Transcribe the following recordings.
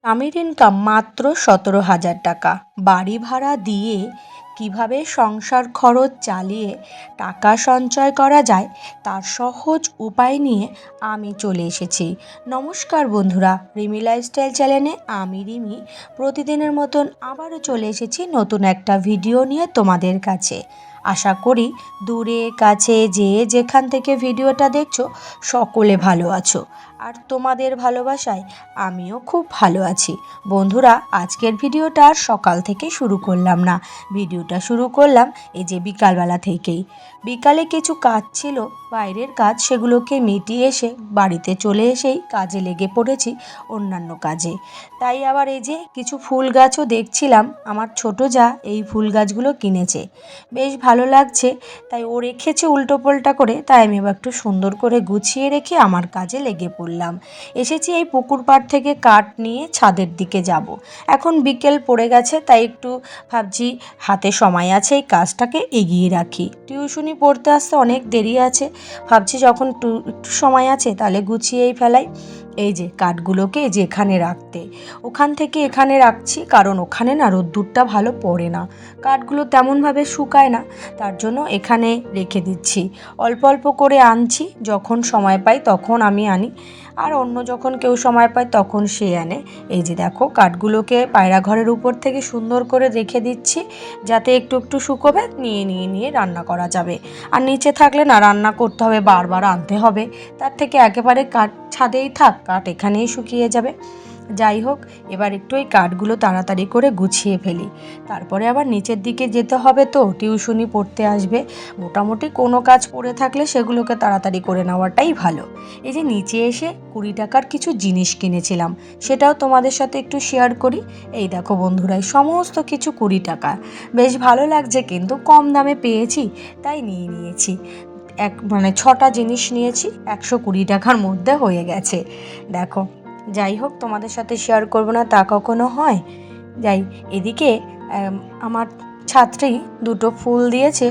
স্বামীর ইনকাম মাত্র ১৭,০০০ টাকা। বাড়ি ভাড়া দিয়ে কিভাবে সংসার খরচ চালিয়ে টাকা সঞ্চয় করা যায় তার সহজ উপায় নিয়ে আমি চলে এসেছি। নমস্কার বন্ধুরা, রিমি লাইফস্টাইল চ্যানেলে আমি রিমি প্রতিদিনের মতন আবারও চলে এসেছি নতুন একটা ভিডিও নিয়ে তোমাদের কাছে। আশা করি দূরে কাছে যেখান থেকে ভিডিওটা দেখছো সকলে ভালো আছো, আর তোমাদের ভালোবাসায় আমিও খুব ভালো আছি। বন্ধুরা, আজকের ভিডিওটা আর সকাল থেকে শুরু করলাম না, ভিডিওটা শুরু করলাম এই যে বিকালবেলা থেকেই। বিকালে কিছু কাজ ছিল, বাইরের কাজ, সেগুলোকে মিটিয়ে এসে বাড়িতে চলে এসেই কাজে লেগে পড়েছি অন্যান্য কাজে। তাই আবার এই যে কিছু ফুল গাছও দেখছিলাম, আমার ছোট যা এই ফুল গাছগুলো কিনেছে, বেশ ভালো লাগছে, তাই ও রেখেছে উল্টো পাল্টা করে, তাই আমি এবার একটু সুন্দর করে গুছিয়ে রেখে আমার কাজে লেগে পড়লাম। এসেছি এই পুকুর পাড় থেকে কাঠ নিয়ে ছাদের দিকে যাব। এখন বিকেল পড়ে গেছে, তাই একটু ভাবছি হাতে সময় আছে, এই কাজটাকে এগিয়ে রাখি। টিউশনি পড়তে আসতে অনেক দেরি আছে, ভাবছি যখন একটু সময় আছে তাহলে গুছিয়েই ফেলাই। এই যে কাঠগুলোকে যে এখানে রাখতে, ওখান থেকে এখানে রাখছি, কারণ ওখানে না রোদ্দুরটা ভালো পড়ে না, কাঠগুলো তেমনভাবে শুকায় না, তার জন্য এখানে রেখে দিচ্ছি। অল্প অল্প করে আনছি, যখন সময় পাই তখন আমি আনি, আর অন্য যখন কেউ সময় পায় তখন সে আনে। এই যে দেখো কাঠগুলোকে পায়রা ঘরের উপর থেকে সুন্দর করে রেখে দিচ্ছি, যাতে একটু একটু শুকোবে, নিয়ে রান্না করা যাবে। আর নিচে থাকলে না রান্না করতে হবে, বারবার আনতে হবে, তার থেকে একেবারে কাঠ ছাদেই থাক, কাঠ এখানেই শুকিয়ে যাবে। যাই হোক, এবার একটু এই কাঠগুলো তাড়াতাড়ি করে গুছিয়ে ফেলি, তারপরে আবার নিচের দিকে যেতে হবে, তো টিউশনি পড়তে আসবে। মোটামুটি কোনো কাজ পড়ে থাকলে সেগুলোকে তাড়াতাড়ি করে নেওয়াটাই ভালো। এই যে নিচে এসে ২০ টাকার কিছু জিনিস কিনেছিলাম, সেটাও তোমাদের সাথে একটু শেয়ার করি। এই দেখো বন্ধুরা, সমস্ত কিছু ২০ টাকা, বেশ ভালো লাগছে, কিন্তু কম দামে পেয়েছি তাই নিয়েছি। মানে ৬টা জিনিস নিয়েছি, ১২০ টাকার মধ্যে হয়ে গেছে। দেখো, যাই হোক, তোমাদের সাথে শেয়ার করবো না তা কখনো হয়। যাই, এদিকে আমার ছাত্রী দুটো ফুল দিয়েছে,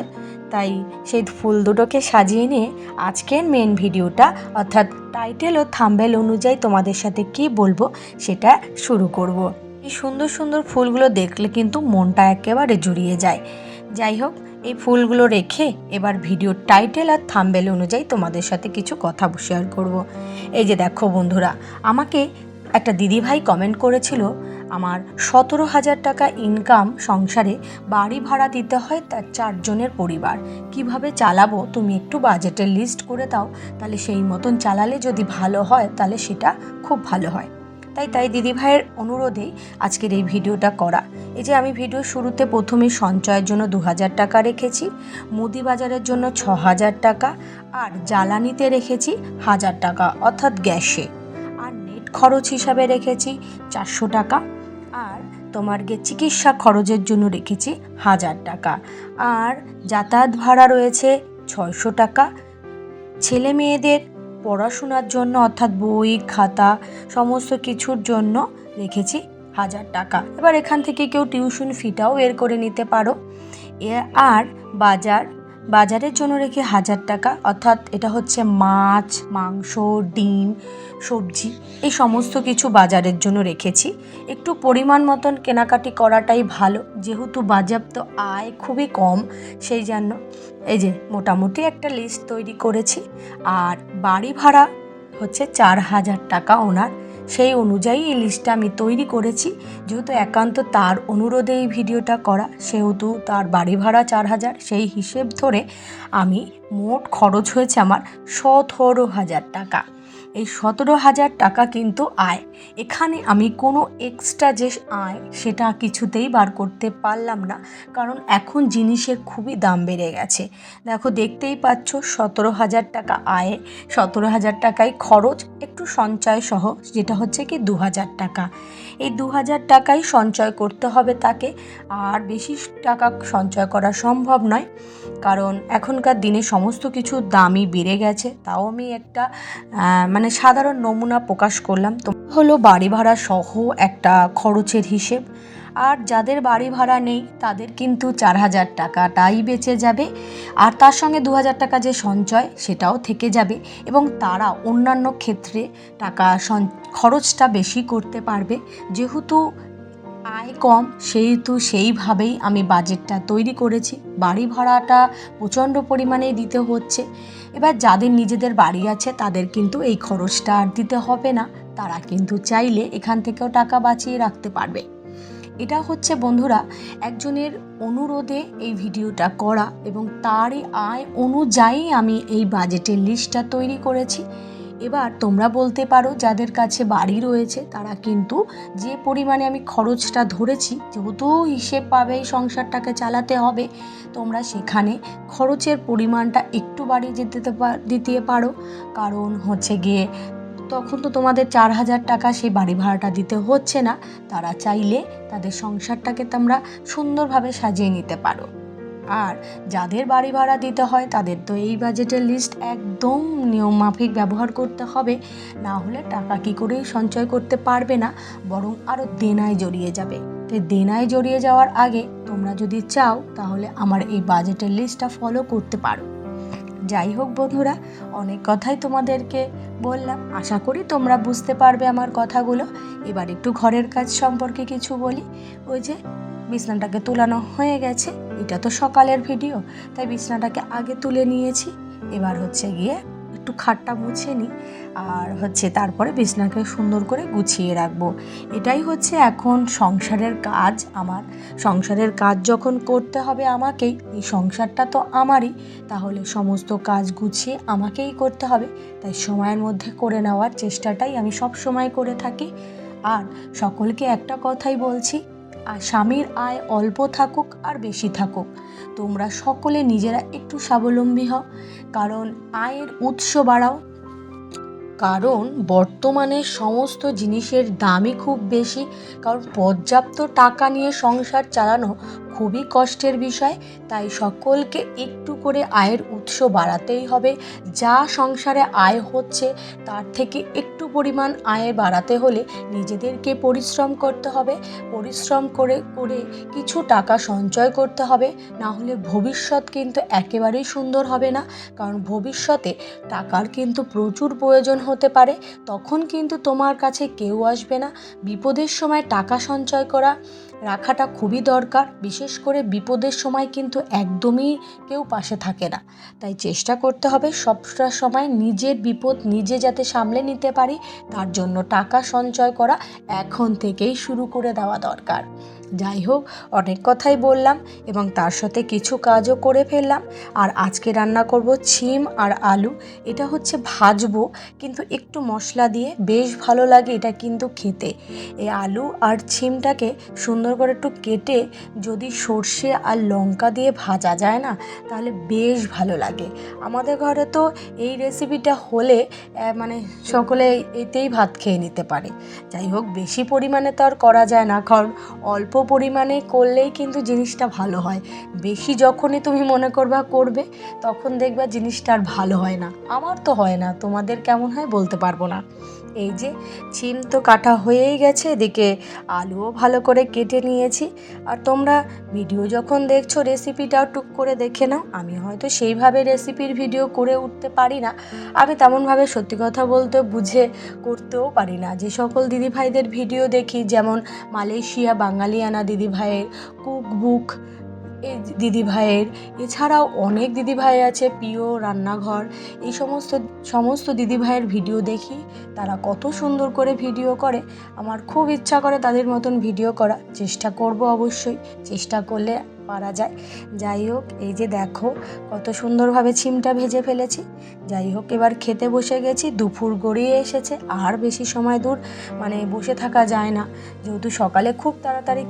তাই সেই ফুল দুটোকে সাজিয়ে নিয়ে আজকের মেন ভিডিওটা, অর্থাৎ টাইটেল ও থাম্বনেল অনুযায়ী তোমাদের সাথে কি বলবো সেটা শুরু করব। এই সুন্দর সুন্দর ফুলগুলো দেখলে কিন্তু মনটা একেবারে জুড়িয়ে যায়। যাই হোক, এই ফুলগুলো রেখে এবার ভিডিওর টাইটেল আর থাম্বনেল অনুযায়ী তোমাদের সাথে কিছু কথা শেয়ার করব। এই যে দেখো বন্ধুরা, আমাকে একটা দিদিভাই কমেন্ট করেছিল, আমার ১৭,০০০ টাকা ইনকাম, সংসারে বাড়ি ভাড়া দিতে হয় তার ৪ জনের পরিবার, কিভাবে চালাবো, তুমি একটু বাজেটের লিস্ট করে দাও, তাহলে সেই মতন চালালে যদি ভালো হয় তাহলে সেটা খুব ভালো হয়। তাই দিদিভাইয়ের অনুরোধেই আজকের এই ভিডিওটা করা। এই যে আমি ভিডিও শুরুতে প্রথমে সঞ্চয়ের জন্য ২,০০০ টাকা রেখেছি, মুদি বাজারের জন্য ৬,০০০ টাকা, আর জ্বালানিতে রেখেছি ১,০০০ টাকা, অর্থাৎ গ্যাসে, আর নেট খরচ হিসাবে রেখেছি ৪০০ টাকা, আর তোমার চিকিৎসা খরচের জন্য রেখেছি ১,০০০ টাকা, আর যাতায়াত ভাড়া রয়েছে ৬০০ টাকা, ছেলে মেয়েদের পড়াশোনার জন্য অর্থাৎ বই খাতা সমস্ত কিছুর জন্য রেখেছি ১,০০০ টাকা। এবার এখান থেকে কেউ টিউশন ফিটাও বের করে নিতে পারো। আর বাজারের জন্য রেখে ১,০০০ টাকা, অর্থাৎ এটা হচ্ছে মাছ, মাংস, ডিম, সবজি, এই সমস্ত কিছু বাজারের জন্য রেখেছি। একটু পরিমাণ মতন কেনাকাটি করাটাই ভালো, যেহেতু বাজেয়াপ্ত আয় খুবই কম, সেই জন্য এই যে মোটামুটি একটা লিস্ট তৈরি করেছি। আর বাড়ি ভাড়া হচ্ছে ৪,০০০ টাকা ওনার, সেই অনুযায়ী এই লিস্টটা আমি তৈরি করেছি। যেহেতু একান্ত তার অনুরোধে এই ভিডিওটা করা, সেহেতু তার বাড়ি ভাড়া ৪,০০০, সেই হিসেব ধরে আমি মোট খরচ হয়েছে আমার ১৭,০০০ টাকা। এই ১৭,০০০ টাকা কিন্তু আয়, এখানে আমি কোনো এক্সট্রা যে আয় সেটা কিছুতেই বার করতে পারলাম না, কারণ এখন জিনিসের খুবই দাম বেড়ে গেছে। দেখো, দেখতেই পাচ্ছ ১৭,০০০ টাকা আয়ে, ১৭,০০০ টাকায় খরচ, একটু সঞ্চয় সহ, যেটা হচ্ছে কি ২,০০০ টাকা। এই ২,০০০ টাকাই সঞ্চয় করতে হবে তাকে, আর বেশি টাকা সঞ্চয় করা সম্ভব নয়, কারণ এখনকার দিনে সমস্ত কিছু দামই বেড়ে গেছে। তাও আমি একটা মানে সাধারণ নমুনা প্রকাশ করলাম, তো হলো বাড়ি ভাড়া সহ একটা খরচের হিসেব। আর যাদের বাড়ি ভাড়া নেই তাদের কিন্তু 4,000 টাকাটাই বেঁচে যাবে, আর তার সঙ্গে 2,000 টাকা যে সঞ্চয় সেটাও থেকে যাবে, এবং তারা অন্যান্য ক্ষেত্রে টাকা খরচটা বেশি করতে পারবে। যেহেতু আয় কম সেহেতু সেইভাবেই আমি বাজেটটা তৈরি করেছি। বাড়ি ভাড়াটা প্রচণ্ড পরিমাণেই দিতে হচ্ছে। এবার যাদের নিজেদের বাড়ি আছে তাদের কিন্তু এই খরচটা আর দিতে হবে না, তারা কিন্তু চাইলে এখান থেকেও টাকা বাঁচিয়ে রাখতে পারবে। এটা হচ্ছে বন্ধুরা একজনের অনুরোধে এই ভিডিওটা করা, এবং তারই আয় অনুযায়ী আমি এই বাজেটের লিস্টটা তৈরি করেছি। এবার তোমরা বলতে পারো যাদের কাছে বাড়ি রয়েছে তারা কিন্তু যে পরিমাণে আমি খরচটা ধরেছি, যেহেতু হিসেব পাবে সংসারটাকে চালাতে হবে, তোমরা সেখানে খরচের পরিমাণটা একটু বাড়িয়ে দিতে পারো। কারণ হচ্ছে গিয়ে তখন তো তোমাদের 4,000 টাকা সেই বাড়ি ভাড়াটা দিতে হচ্ছে না। তারা চাইলে তাদের সংসারটাকে তোমরা সুন্দরভাবে সাজিয়ে নিতে পারো। আর যাদের বাড়ি ভাড়া দিতে হয় তাদের তো এই বাজেটের লিস্ট একদম নিয়মমাফিক ব্যবহার করতে হবে, না হলে টাকা কী করেই সঞ্চয় করতে পারবে না, বরং আরও দেনায় জড়িয়ে যাবে। তাই দেনায় জড়িয়ে যাওয়ার আগে তোমরা যদি চাও তাহলে আমার এই বাজেটের লিস্টটা ফলো করতে পারো। যাই হোক বন্ধুরা, অনেক কথাই তোমাদেরকে বললাম, আশা করি তোমরা বুঝতে পারবে আমার কথাগুলো। এবার একটু ঘরের কাজ সম্পর্কে কিছু বলি। ওই যে বিছনাটাকে তুলানো হয়ে গেছে, এটা তো সকালের ভিডিও, তাই বিছনাটাকে আগে তুলে নিয়েছি। এবার হচ্ছে গিয়ে একটু খাটটা মুছে নিই, আর হচ্ছে তারপরে বিছনাকে সুন্দর করে গুছিয়ে রাখবো। এটাই হচ্ছে এখন সংসারের কাজ আমার। সংসারের কাজ যখন করতে হবে আমাকেই, এই সংসারটা তো আমারই, তাহলে সমস্ত কাজ গুছিয়ে আমাকেই করতে হবে। তাই সময়ের মধ্যে করে নেওয়ার চেষ্টাটাই আমি সব সময় করে থাকি। আর সকলকে একটা কথাই বলছি, আর স্বামীর আয় অল্প থাকুক আর বেশি থাকুক, তোমরা সকলে নিজেরা একটু স্বাবলম্বী হও, কারণ আয়ের উৎস বাড়াও। কারণ বর্তমানে সমস্ত জিনিসের দামই খুব বেশি, কারণ পর্যাপ্ত টাকা নিয়ে সংসার চালানো খুবই কষ্টের বিষয়। তাই সকলকে একটু করে আয়ের উৎস বাড়াতেই হবে। যা সংসারে আয় হচ্ছে তার থেকে একটু পরিমাণ আয় বাড়াতে হলে নিজেদেরকে পরিশ্রম করতে হবে। পরিশ্রম করে করে কিছু টাকা সঞ্চয় করতে হবে, না হলে ভবিষ্যৎ কিন্তু একেবারেই সুন্দর হবে না। কারণ ভবিষ্যতে টাকার কিন্তু প্রচুর প্রয়োজন হতে পারে, তখন কিন্তু তোমার কাছে কেউ আসবে না। বিপদের সময় টাকা সঞ্চয় রাখাটা খুবই দরকার। বিশেষ করে বিপদের সময় কিন্তু একদমই কেউ পাশে থাকে না। তাই চেষ্টা করতে হবে সবটা সময় নিজের বিপদ নিজে যাতে সামলে নিতে পারি, তার জন্য টাকা সঞ্চয় করা এখন থেকেই শুরু করে দেওয়া দরকার। যাই হোক, অনেক কথাই বললাম এবং তার সাথে কিছু কাজও করে ফেললাম। আর আজকে রান্না করব ছিম আর আলু। এটা হচ্ছে ভাজবো, কিন্তু একটু মশলা দিয়ে, বেশ ভালো লাগে এটা কিন্তু খেতে। এই আলু আর ছিমটাকে সুন্দর করে একটু কেটে যদি সর্ষে আর লঙ্কা দিয়ে ভাজা যায় না, তাহলে বেশ ভালো লাগে। আমাদের ঘরে তো এই রেসিপিটা হলে মানে সকলে এতেই ভাত খেয়ে নিতে পারে। যাই হোক, বেশি পরিমাণে তো আর করা যায় না, কারণ অল্প পরিমাণে করলেই কিন্তু জিনিসটা ভালো হয়। বেশি যখনই তুমি মনে করবে তখন দেখবা জিনিসটা আর ভালো হয় না। আমার তো হয় না, তোমাদের কেমন হয় বলতে পারবো না। এই যে ছিম তো কাটা হয়েই গেছে, এদিকে আলুও ভালো করে কেটে নিয়েছি। আর তোমরা ভিডিও যখন দেখছো রেসিপিটাও টুক করে দেখে নাও। আমি হয়তো সেইভাবে রেসিপির ভিডিও করে উঠতে পারি না, আমি তেমনভাবে সত্যি কথা বলতে বুঝে করতেও পারি না। যে সকল দিদিভাইদের ভিডিও দেখি, যেমন মালয়েশিয়া বাঙালিয়ানা দিদিভাইয়ের, কুকবুক এই দিদিভাইয়ের, এছাড়াও অনেক দিদিভাই আছে, প্রিয় রান্নাঘর, এই সমস্ত দিদিভাইয়ের ভিডিও দেখি। তারা কত সুন্দর করে ভিডিও করে, আমার খুব ইচ্ছা করে তাদের মতন ভিডিও করা। চেষ্টা করব অবশ্যই, চেষ্টা করলে পারা যায়। যাই হোক, এই যে দেখো কত সুন্দরভাবে ছিমটা ভেজে ফেলেছি। যাই হোক, এবার খেতে বসে গেছি। দুপুর গড়িয়ে এসেছে, আর বেশি সময় বসে থাকা যায় না। যেহেতু সকালে খুব তাড়াতাড়ি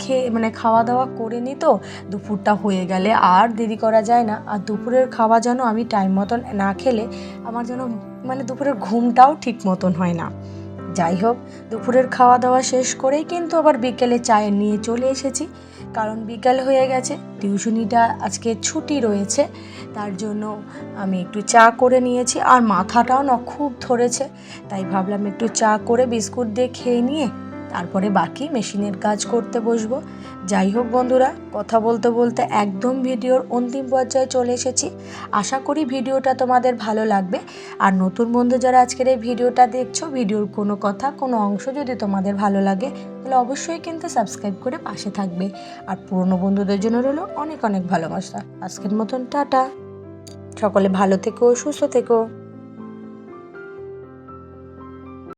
খাওয়া দাওয়া করে নিই, তো দুপুরটা হয়ে গেলে আর দেরি করা যায় না। আর দুপুরের খাওয়া যেন আমি টাইম মতন না খেলে আমার যেন দুপুরের ঘুমটাও ঠিক মতন হয় না। যাই হোক, দুপুরের খাওয়া দাওয়া শেষ করেই কিন্তু আবার বিকেলে চায়ের নিয়ে চলে এসেছি, কারণ বিকাল হয়ে গেছে। টিউশনিটা আজকে ছুটি রয়েছে, তার জন্য আমি একটু চা করে নিয়েছি। আর মাথাটাও না খুব ধরেছে, তাই ভাবলাম একটু চা করে বিস্কুট দিয়ে খেয়ে নিয়ে তারপরে বাকি মেশিনের কাজ করতে বসবো। যাই হোক বন্ধুরা, কথা বলতে বলতে একদম ভিডিওর অন্তিম পর্যায়ে চলে এসেছি। আশা করি ভিডিওটা তোমাদের ভালো লাগবে। আর নতুন বন্ধু যারা আজকের এই ভিডিওটা দেখছো, ভিডিওর কোনো কথা কোনো অংশ যদি তোমাদের ভালো লাগে তাহলে অবশ্যই কিন্তু সাবস্ক্রাইব করে পাশে থাকবে। আর পুরনো বন্ধুদের জন্য রইল অনেক অনেক ভালোবাসা। আজকের মতন টাটা, সকলে ভালো থেকো, সুস্থ থেকো।